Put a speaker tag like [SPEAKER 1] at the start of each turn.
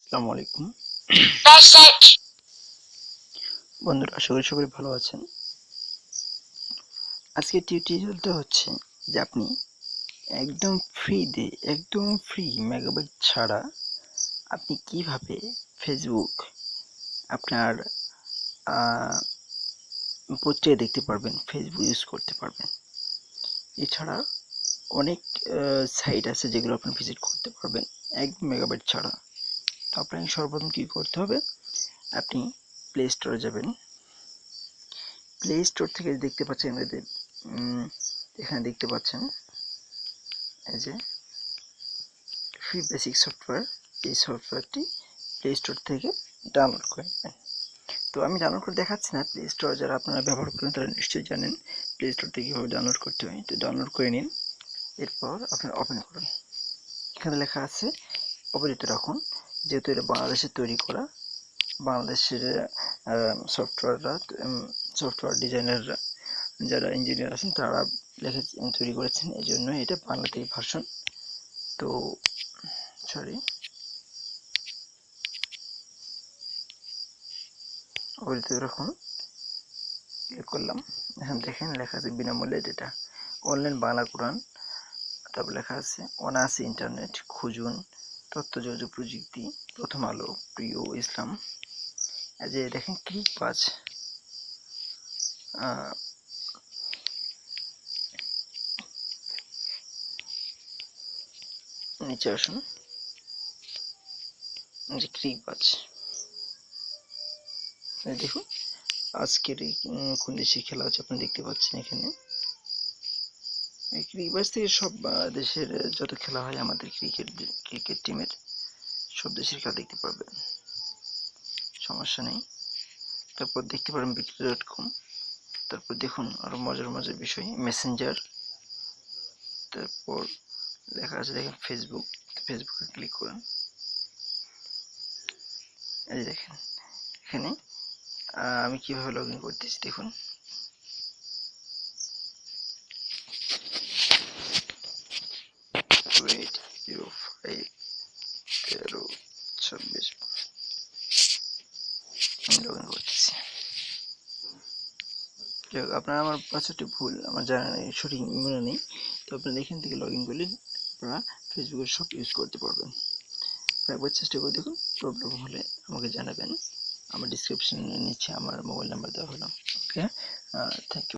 [SPEAKER 1] আসসালামু আলাইকুম বন্ধুরা, আশা করি সবাই ভালো আছেন। আজকের টিউটোরিয়ালটা হচ্ছে যে আপনি একদম ফ্রি মেগাবাইট ছাড়া আপনি কিভাবে ফেসবুক আপনার পত্রিকা দেখতে পারবেন, ফেসবুক ইউজ করতে পারবেন। এছাড়া অনেক সাইট আছে যেগুলো আপনি ভিজিট করতে পারবেন 1 মেগাবাইট ছাড়া। তো আপনাকে সর্বপ্রথম কি করতে হবে, আপনি প্লে স্টোরে যাবেন। প্লে স্টোর থেকে দেখতে পাচ্ছেন এখানে দেখতে পাচ্ছেন এই যে ফ্রি বেসিক সফটওয়্যার, এই সফটওয়্যারটি প্লে স্টোর থেকে ডাউনলোড করে নেবেন। তো আমি ডাউনলোড করে দেখাচ্ছি না, প্লে স্টোর যারা আপনারা ব্যবহার করেন তারা নিশ্চয়ই জানেন প্লে স্টোর থেকে কীভাবে ডাউনলোড করতে হয়। তো ডাউনলোড করে নিন, এরপর আপনারা ওপেন করুন। এখানে লেখা আছে অপরিচিত রাখুন, যেহেতু এটা বাংলাদেশের তৈরি করা, বাংলাদেশের সফটওয়্যার ডিজাইনাররা যারা ইঞ্জিনিয়ার আছেন তারা তৈরি করেছেন, এই জন্য এটা বাংলাতেই ভার্সন। তো সরি, অপরিচিত রাখুন ক্লিক করলাম। এখানে দেখেন লেখা আছে বিনামূল্যে ডেটা, অনলাইন বাংলা কোরআন। তারপর লেখা আছে অনায়াসে ইন্টারনেট খুঁজুন, তথ্য যোগাযোগ প্রযুক্তি, প্রথম আলো, প্রিয় ইসলাম। এই যে দেখেন ক্লিক পাজ, নিচে আসুন, যে ক্লিক পাজ দেখুন আজকের কোন দেশে খেলা হচ্ছে আপনি দেখতে পাচ্ছেন। এখানে ক্রিক বাজ থেকে সব দেশের যত খেলা হয় আমাদের ক্রিকেট টিমের সব দেশের খেলা দেখতে পারবেন, সমস্যা নেই। তারপর দেখতে পারেন বিক্রি.com। তারপর দেখুন আরো মজার মজার বিষয়, মেসেঞ্জার। তারপর লেখা আছে দেখেন ফেসবুক, ফেসবুকে ক্লিক করুন। এই দেখেন এখানে আমি কিভাবে লগ ইন করতেছি দেখুন। ওয়েট 05 13 26 আমি লগ ইন করতেছি। আপনার আমার পাসওয়ার্ডটি ভুল, আমার জানা নেই, সঠিক মনে নেই। তো আপনারা এখান থেকে লগ ইন করলে আপনারা ফেসবুকের সব ইউজ করতে পারবেন। একবার চেষ্টা করে দেখুন, প্রবলেম হলে আমাকে জানাবেন। আমার ডিসক্রিপশনের নিচে আমার মোবাইল নাম্বার দেওয়া হলো। ওকে, থ্যাংক ইউ।